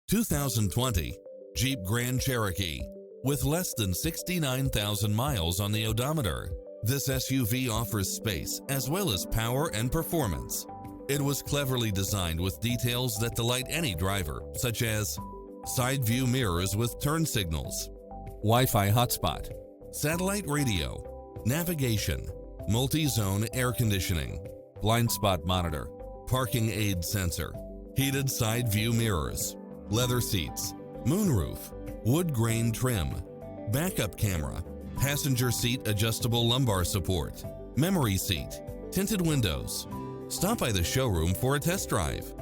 2020 Jeep Grand Cherokee. With less than 69,000 miles on the odometer, this SUV offers space as well as power and performance. It was cleverly designed with details that delight any driver, such as side view mirrors with turn signals, Wi-Fi hotspot, satellite radio, navigation, multi-zone air conditioning, blind spot monitor, parking aid sensor, heated side view mirrors, leather seats, moonroof, wood grain trim, backup camera, passenger seat adjustable lumbar support, memory seat, tinted windows. Stop by the showroom for a test drive.